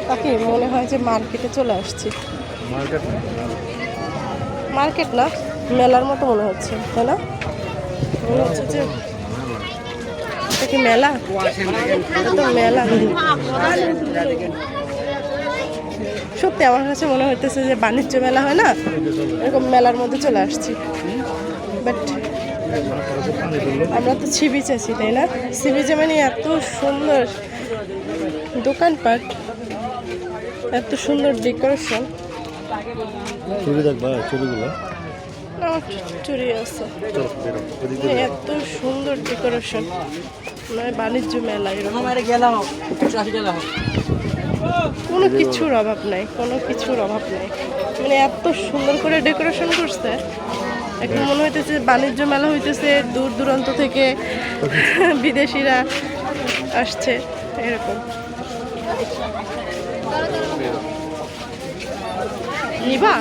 তাকে মনে হয় যে মার্কেটে চলে আসছি। মার্কেট না, মেলার মতো মনে হচ্ছে, তাই না? মনে হচ্ছে যে এটা কি মেলা? এটা তো মেলা। সত্যি আমার কাছে মনে হইতেছে যে বাণিজ্য মেলা হয় না, এরকম মেলার মধ্যে চলে আসছি। বাট আমরা তো সি বিচে আছি, তাই না? সি বিচে মানে এত সুন্দর দোকানপাট, এত সুন্দর ডেকোরেশন। চুরি আছে, এত সুন্দর ডেকোরেশন, মানে বাণিজ্য মেলা এরকম। কোনো কিছুর অভাব নাই, কোনো কিছুর অভাব নাই, মানে এত সুন্দর করে ডেকোরেশন করছে। এখন মনে হইতেছে বাণিজ্য মেলা হইতেছে, দূর দূরান্ত থেকে বিদেশিরা আসছে এরকম। নিবা?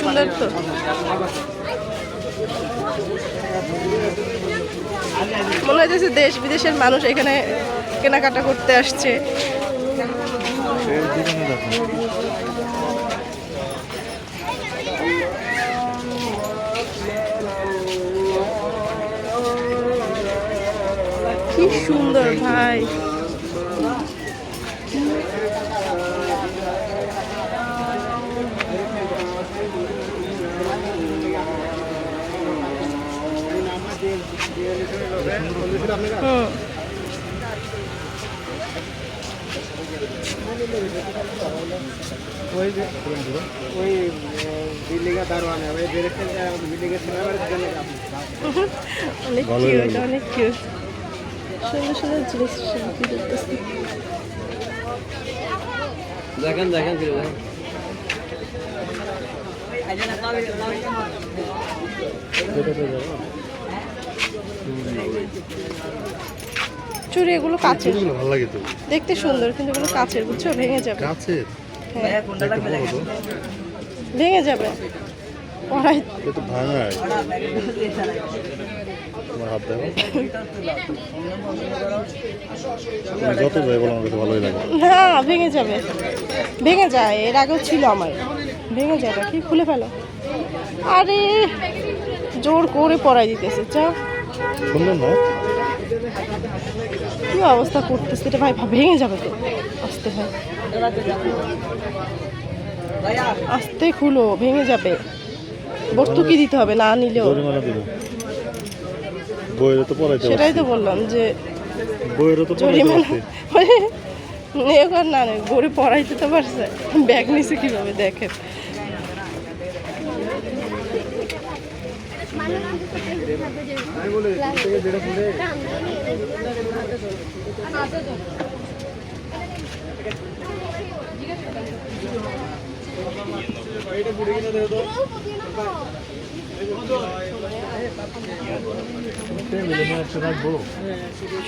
সুন্দর তো। মনে হইতেছে দেশ বিদেশের মানুষ এখানে কেনাকাটা করতে আসছে। কি সুন্দর ভাই, অনেক কিউট, অনেক কিউট, সুন্দর সুন্দর জিনিস দেখতেছি। দেখেন দেখেন চুড়ি এগুলো কাচের, ভালো লাগে তো দেখতে সুন্দর, কিন্তু এগুলো কাচের, বুঝছো? ভেঙে যাবে। কাচের? হ্যাঁ, ভেঙে যাবে। পড়াই তো ভাঙায়। তোমার হাত দেখো, যত যাই বলো আমার কাছে ভালোই লাগে। না, ভেঙে যাবে, ভেঙে যায়, এর আগেও ছিল আমার, ভেঙে যাবে। কি খুলে ফেলো? আরে জোর করে পড়াই দিতেছে। চা সুন্দর না, কি অবস্থা করতেছে এটা ভাই, ভেঙে যাবে তো। আস্তে ভাই, আস্তে খুলো, ভেঙে যাবে। ভর্তুকি দিতে হবে, না নিলেও। সেটাই তো বললাম যে জরিমানা এখন না, গড়ে পড়াইতে তো পারছে, ব্যাগ নিছে কিভাবে দেখেন।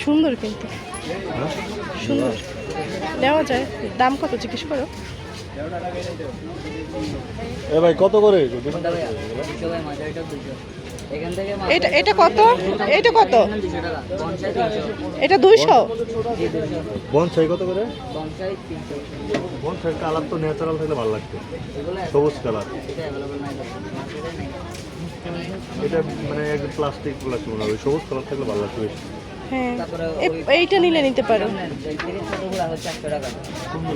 সুন্দর, কিন্তু সুন্দর, নেওয়া যায়। দাম কত জিজ্ঞেস করো? এ ভাই কত করে? এটা এটা কত? এটা কত? এটা 200। বনসাই কত করে? বনসাই কালার তো ন্যাচারাল থাকলে ভালো লাগতো, সবুজ কালার। এটা মানে একদম প্লাস্টিক লাগছে মনে হয়, সবুজ কালার থাকলে ভালো লাগতো বেশি। হ্যাঁ, এইটা নিলে নিতে পারো।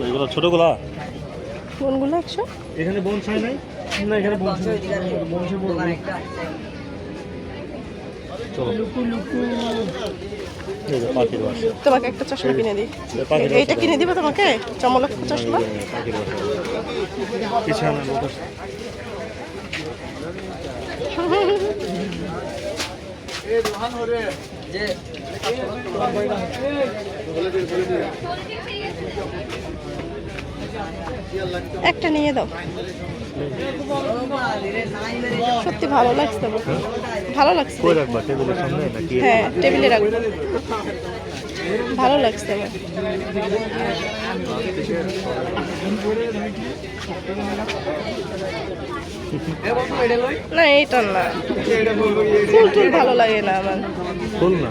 এগুলো ছোটগুলা? কোনগুলো 100? এখানে বনসাই নাই না, এখানে বনসাই তোমাকে একটা চশমা কিনে দিই। এইটা কিনে দিবে তোমাকে, চমলক চশমা। একটা নিয়ে দাও, সত্যি ভালো লাগছে, ভালো লাগছে। হ্যাঁ, টেবিলে রাখবো, ভালো লাগছে আমার। না এইটা না, ফুল টুল ভালো লাগে না আমার। ফুল না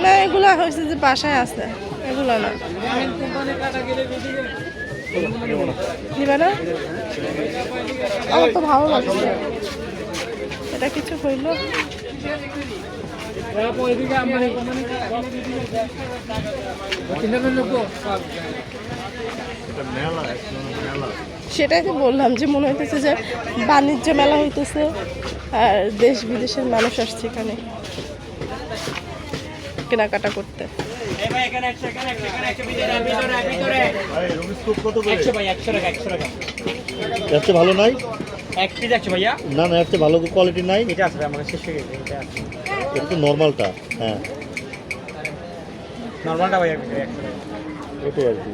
না, এগুলা হয়েছে যে বাসায় আছে, এগুলো না। নিবে না? আমার তো ভালো লাগছে। এটা কিছু হইল? সেটাই তো বললাম যে মনে হইতেছে যে বাণিজ্য মেলা হইতেছে আর দেশ বিদেশের মানুষ আসছে এখানে কেনাকাটা করতে। এর ভালো নাই? এক পিস 100 ভাইয়া। না না, এর ভালো কোয়ালিটি নাই। এটা আছে আমাদের শেষ হয়ে গেছে, এটা আছে। এটা তো নরমালটা। হ্যাঁ, নরমালটা ভাইয়া 100 টাকা। এটাই আর কি।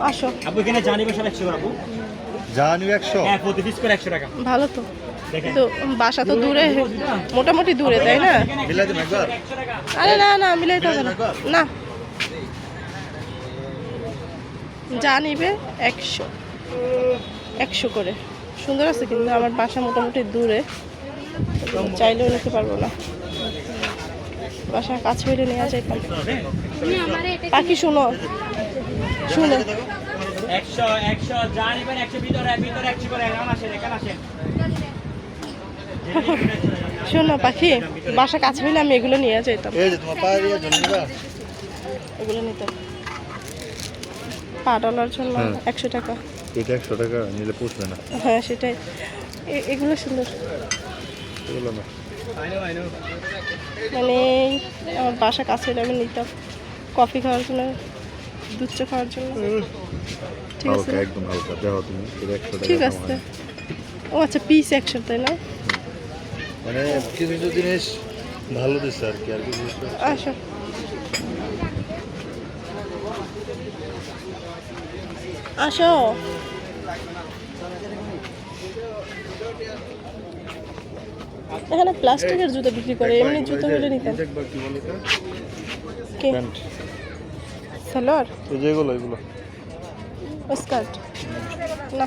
আসো আপু এখানে জানিবে সব 100 টাকা আপু। জানি 100? হ্যাঁ, প্রতি পিস করে 100 টাকা। ভালো তো, কিন্তু বাসা তো দূরে, মোটামুটি দূরে, তাই না? মিলাই দেন একবার। আরে না না, মিলাইতে হবে না। না, যা নিবে 100 করে। সুন্দর আছে কিন্তু আমার বাসা মোটামুটি দূরে, চাইলেও নিতে পারবো না। বাসার কাছে হইলে নেওয়া যায়। পাখি শোনো, শুনো, 100 জানিবেন 100 ভিতরে 100 করে এখানে আসেন, এখানে আসেন। শোনো পাখি, বাসা কাছে হইলে আমি এগুলো নিয়ে যেতাম। এই যে তোমার পায়ের ইয়ে জন্য নিবা? এগুলো নিতাম পা ডলার জন্য 100 টাকা। এটা 100 টাকা নিলে পুষবে না। হ্যাঁ সেটাই, এগুলো সুন্দর। এগুলো না, মানে আমার বাসা কাছে হলে আমি নিতাম কফি খাওয়ার জন্য, দুধ চা খাওয়ার জন্য। ঠিক আছে, হালকা, একদম হালকা। দেখো তুমি, এটা 100 টাকা। ঠিক আছে। ও আচ্ছা, পিস 100, তাই না? মানে কিছু কিছু জিনিস ভালো দিচ্ছে আর কি, আর কিছু কিছু আসো, আসো। এখানে প্লাস্টিকের জুতো বিক্রি করে, এমনি জুতো হলে নিতাম। একবার কি বলে এটা? কি প্যান্ট। সালোয়ার? এই যে এগুলো, এগুলো স্কার্ট? না,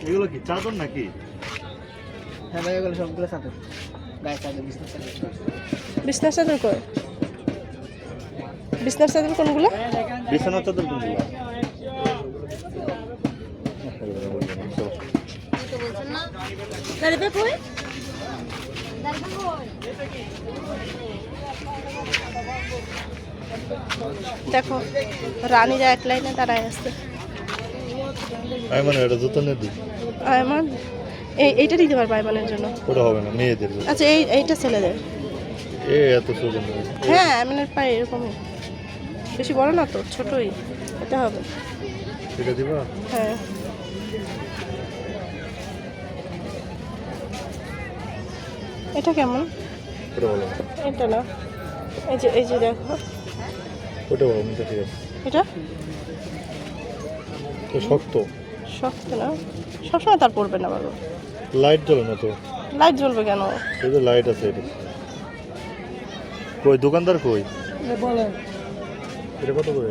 এগুলো কি চাদর নাকি? হ্যাঁ ভাই, এগুলো সবগুলো চাদর, গায়ে চাদর, বিছনা চাদর। বিছনার চাদর কই? বিছনার চাদর কোনগুলো? বিছানার চাদর কোনগুলো? দেখো রানীরা এক লাইনে দাঁড়ায় আছে। মানে এটা জুতো নিয়ে দিই। আয়মান, এইটা দিতে পারবো আয়মানের জন্য? ওটা হবে না, মেয়েদের জুতো। আচ্ছা, এইটা ছেলেদের। এত সুন্দর না। হ্যাঁ, আয়মানের পায়ে এরকমই, বেশি বড় না তো, ছোটই। এটা হবে। এটা দিবা? হ্যাঁ, এটা কেমন? ওটা ভালো না। এটা না, এই যে দেখো, ওটা ভালো না, ঠিক আছে। এটা তো শক্ত। শক্ত না, সবসময় তার পড়বে না বাবা। লাইট জ্বলে না তো? লাইট জ্বলবে কেন? এই যে লাইট আছে এটা। কই দোকানদার কই? বলেন, এটা কত করে?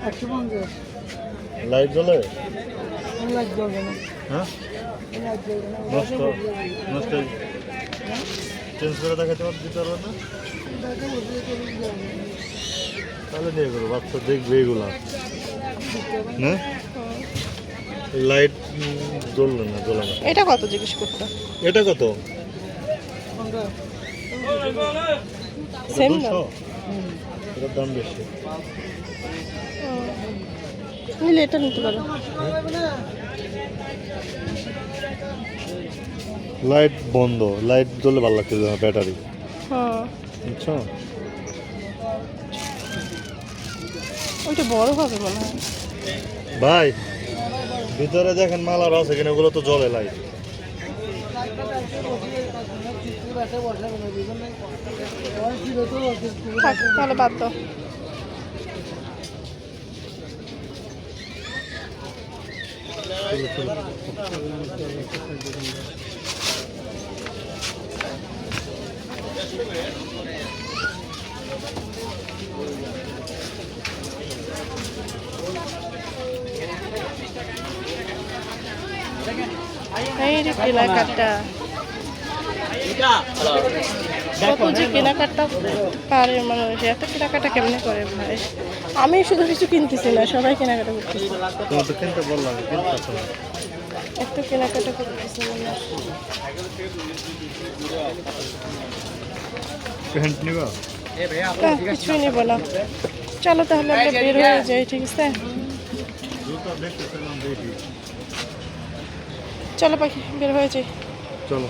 150। লাইট জ্বলে? লাইট জ্বলবে না। হ্যাঁ, নষ্ট নষ্ট চেঞ্জ করে দেখাতে দিতে পারবেন না? তাহলে নিয়ে করো, বাচ্চা দেখবে এগুলা। হ্যাঁ, লাইট জ্বলবে না, জ্বলে না। এটা কত জিজ্ঞেস করতে? এটা কত? সেম 200? এটার দাম বেশি। নিলে এটা নিতে পারো। লাইট বন্ধ, লাইট জ্বললে ভালো লাগছে, ব্যাটারি। হ্যাঁ, বুঝছো? ওইটা বড় হবে মনে হয়। ভাই ভিতরে দেখেন মাল আর আছে কিনা, ওগুলো তো জ্বলে লাইট। থাক, তাহলে বাদ দাও। এই যে কেনাকাটা, কত যে কেনাকাটা পারে মানুষ, এত কেনাকাটা কেমনে করে ভাই? আমি শুধু কিছু কিনতেছি না, সবাই কেনাকাটা করতেছি। তুমি তো কিনতে বললাম কিনতেছ না। এত কেনাকাটা করতেছি মানুষ। প্যান্ট নিবা? না, কিছুই নেবো না। চলো তাহলে আমরা বের হয়ে যাই, ঠিক আছে? জুতা দেখতেছিলাম দেখি। চলো পাখি, বের হয়ে যাই। চলো।